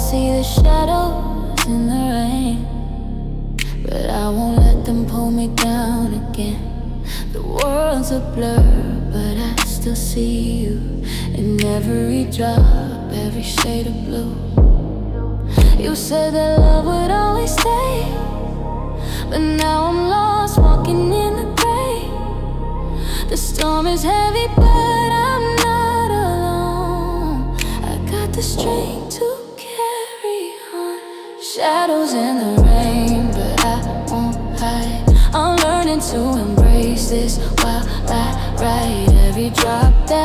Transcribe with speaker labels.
Speaker 1: see the shadows in the rain, but I won't let them pull me down again. The world's a blur, but I still see you in every drop, every shade of blue. You said that love would always stay, but now I'm lost, walking in the gray. The storm is heavy, but I'm not alone. I got the strength to carry on. Shadows in the rain, but I won't hide. I'm learning to embrace this while I ride every drop that